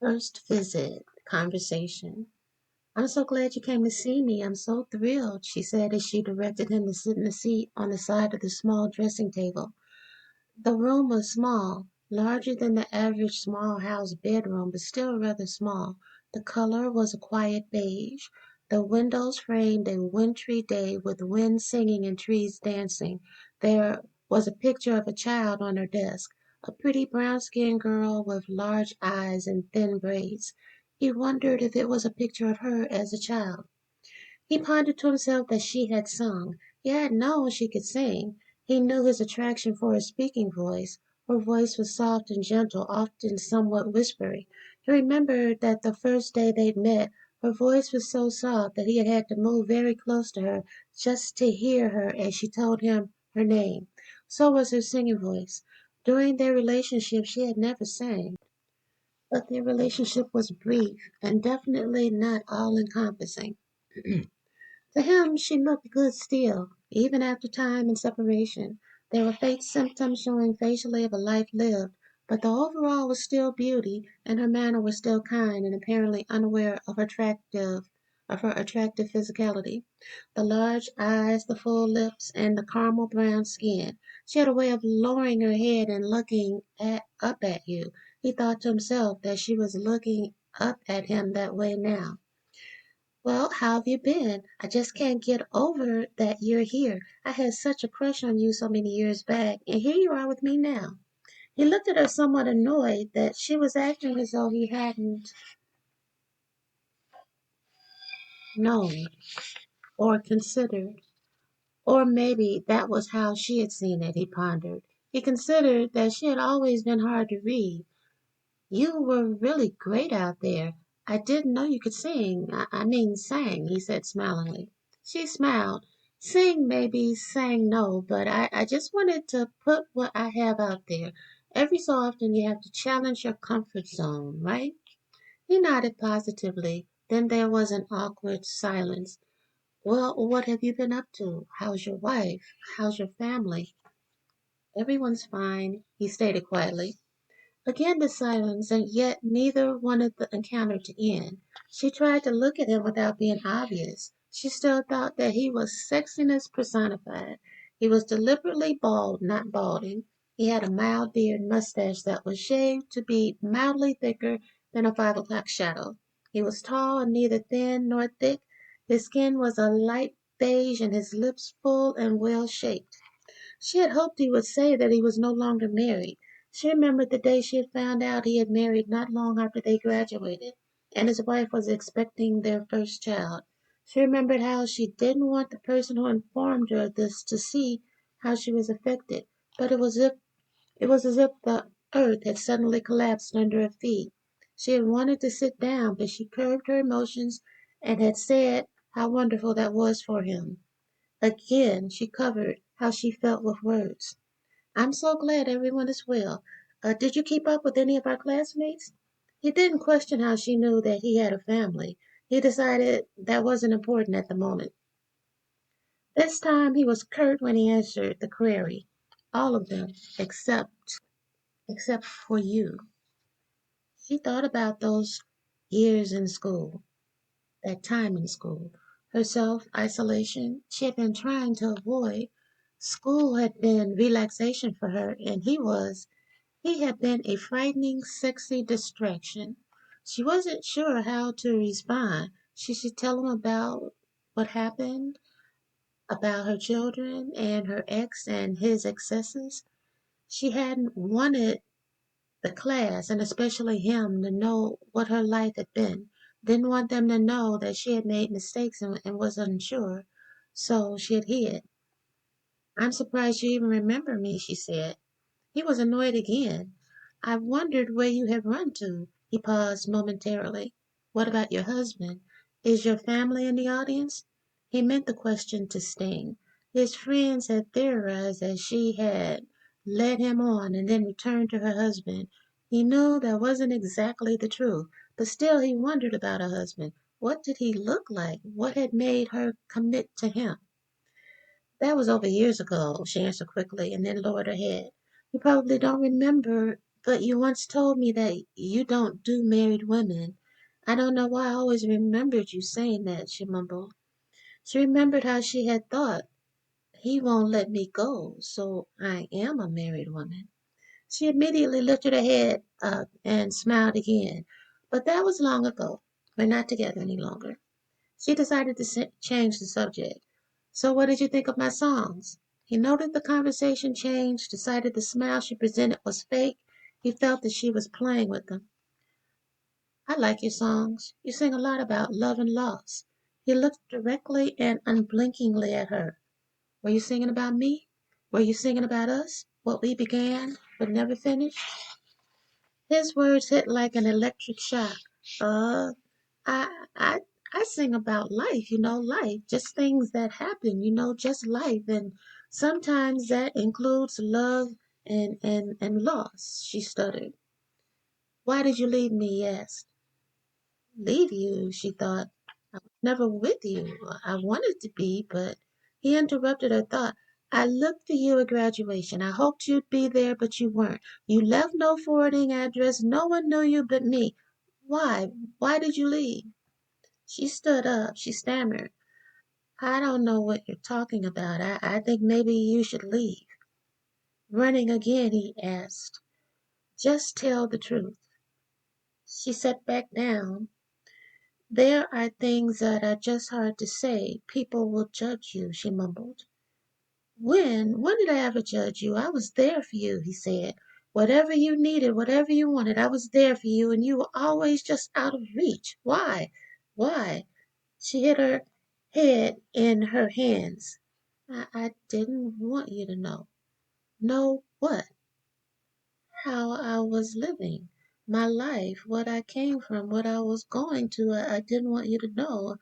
First visit, conversation. I'm so glad you came to see me. I'm so thrilled, she said as she directed him to sit in the seat on the side of the small dressing table. The room was small, larger than the average small house bedroom, but still rather small. The color was a quiet beige. The windows framed a wintry day with wind singing and trees dancing. There was a picture of a child on her desk, a pretty brown-skinned girl with large eyes and thin braids. He wondered if it was a picture of her as a child. He pondered to himself that she had sung. He had known she could sing. He knew his attraction for her speaking voice. Her voice was soft and gentle, often somewhat whispery. He remembered that the first day they'd met, her voice was so soft that he had had to move very close to her just to hear her as she told him her name. So was her singing voice. During their relationship, she had never sang, but their relationship was brief and definitely not all-encompassing. To him she looked good still, even after time and separation. There were faint symptoms showing facially of a life lived, but the overall was still beauty, and her manner was still kind and apparently unaware of her attractive physicality. The large eyes, the full lips, and the caramel brown skin. She had a way of lowering her head and up at you. He thought to himself that she was looking up at him that way now. Well, how have you been? I just can't get over that you're here. I had such a crush on you so many years back, and here you are with me now. He looked at her somewhat annoyed that she was acting as though he hadn't known or considered. Or maybe that was how she had seen it, he pondered. He considered that she had always been hard to read. You were really great out there. I didn't know you could sing. I mean, sang, he said smilingly. She smiled. Sing, maybe, sang, no, but I just wanted to put what I have out there. Every so often you have to challenge your comfort zone, right? He nodded positively. Then there was an awkward silence. Well, what have you been up to? How's your wife? How's your family? Everyone's fine, he stated quietly. Again the silence, and yet neither wanted the encounter to end. She tried to look at him without being obvious. She still thought that he was sexiness personified. He was deliberately bald, not balding. He had a mild beard and mustache that was shaved to be mildly thicker than a 5 o'clock shadow. He was tall and neither thin nor thick. His skin was a light beige and his lips full and well shaped. She had hoped he would say that he was no longer married. She remembered the day she had found out he had married not long after they graduated, and his wife was expecting their first child. She remembered how she didn't want the person who informed her of this to see how she was affected, but it was as if the earth had suddenly collapsed under her feet. She had wanted to sit down, but she curbed her emotions and had said how wonderful that was for him. Again she covered how she felt with words. I'm so glad everyone is well. Did you keep up with any of our classmates? He didn't question how she knew that he had a family. He decided that wasn't important at the moment. This time he was curt when he answered the query. All of them, except for you. She thought about those years in school, that time in school, herself, isolation she had been trying to avoid. School had been relaxation for her, and he had been a frightening, sexy distraction. She wasn't sure how to respond. She should tell him about what happened, about her children and her ex and his excesses. She hadn't wanted the class, and especially him, to know what her life had been. Didn't want them to know that she had made mistakes and was unsure, so she had hid. I'm surprised you even remember me, she said. He was annoyed again. I wondered where you had run to. He paused momentarily. What about your husband? Is your family in the audience? He meant the question to sting. His friends had theorized that she had led him on and then returned to her husband. He knew that wasn't exactly the truth, but still he wondered about her husband. What did he look like? What had made her commit to him? That was over years ago, she answered quickly, and then lowered her head. You probably don't remember But you once told me that you don't do married women. I don't know why I always remembered you saying that, she mumbled. She remembered how she had thought, he won't let me go, so I am a married woman. She immediately lifted her head up and smiled again. But that was long ago. We're not together any longer. She decided to change the subject. So, what did you think of my songs? He noted the conversation changed, decided the smile she presented was fake. He felt that she was playing with him. I like your songs. You sing a lot about love and loss. He looked directly and unblinkingly at her. Were you singing about me? Were you singing about us? What we began but never finished? His words hit like an electric shock. Uh, I, I, I sing about life, life, just things that happen, just life. And sometimes that includes love and loss, she stuttered. Why did you leave me? He asked. Leave you, she thought. I was never with you. I wanted to be, but he interrupted her thought. I looked for you at graduation. I hoped you'd be there, but you weren't. You left no forwarding address. No one knew you but me. Why? Why did you leave? She stood up. She stammered. I don't know what you're talking about. I think maybe you should leave. Running again, he asked. Just tell the truth. She sat back down. There are things that are just hard to say. People will judge you, she mumbled. When? When did I ever judge you? I was there for you, he said. Whatever you needed, whatever you wanted, I was there for you, and you were always just out of reach. Why? Why? She hid her head in her hands. I didn't want you to know. Know what? How I was living. My life, what I came from, what I was going to. I didn't want you to know.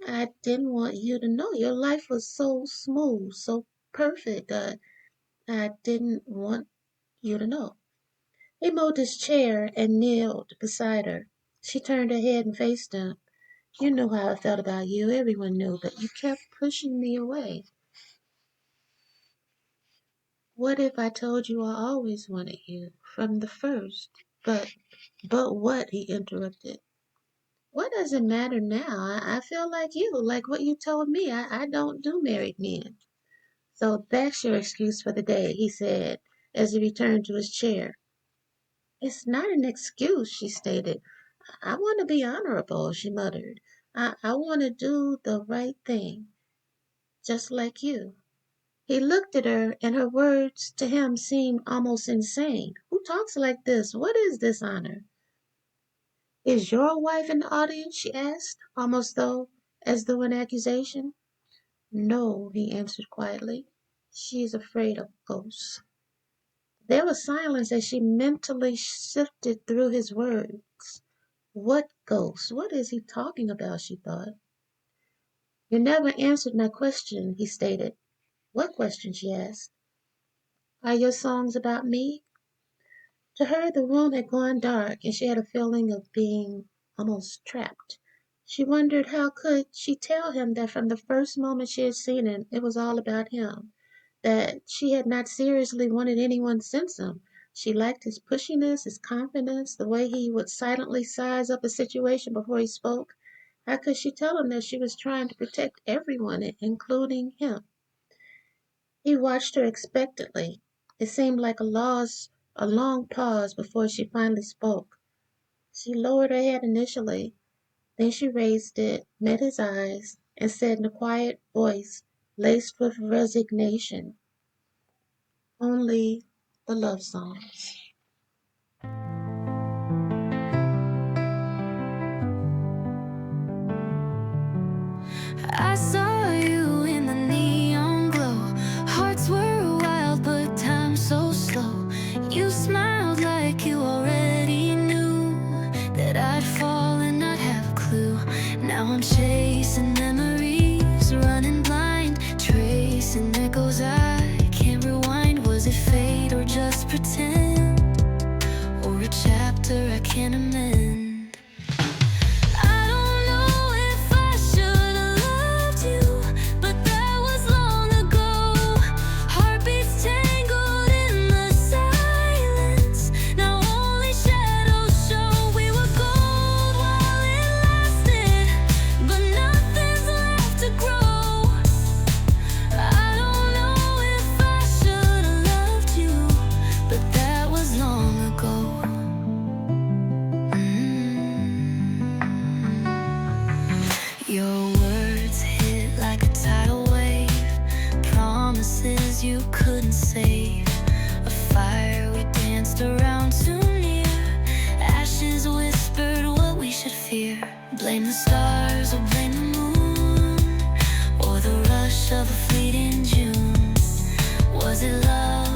I didn't want you to know. Your life was so smooth, so perfect. I didn't want you to know. He moved his chair and kneeled beside her. She turned her head and faced him. You knew how I felt about you. Everyone knew, but you kept pushing me away. What if I told you I always wanted you from the first? But what? He interrupted. What does it matter now? I feel like you, like what you told me. I don't do married men. So that's your excuse for the day, he said as he returned to his chair. It's not an excuse, she stated. I want to be honorable, she muttered. I want to do the right thing, just like you. He looked at her, and her words to him seemed almost insane. Who talks like this? What is this honor? Is your wife in the audience? She asked, almost as though in accusation. No, he answered quietly. She is afraid of ghosts. There was silence as she mentally sifted through his words. What ghost? What is he talking about? She thought. You never answered my question, he stated. What question? She asked. Are your songs about me? To her, the room had gone dark, and she had a feeling of being almost trapped. She wondered how could she tell him that from the first moment she had seen him, it was all about him, that she had not seriously wanted anyone since him. She liked his pushiness, his confidence, the way he would silently size up a situation before he spoke. How could she tell him that she was trying to protect everyone, including him? He watched her expectantly. It seemed like a long pause before she finally spoke. She lowered her head initially, then she raised it, met his eyes, and said in a quiet voice laced with resignation, only the love songs. I saw you in the neon glow. Hearts were wild, but time so slow. You smiled like you already knew that I'd fall and not have a clue. Now I'm chasing memories, running blind, tracing echoes I can't rewind. Was it fate or just pretend, or a chapter I can't amend? Now Blame the stars or blame the moon, or the rush of a fleeting June. Was it love?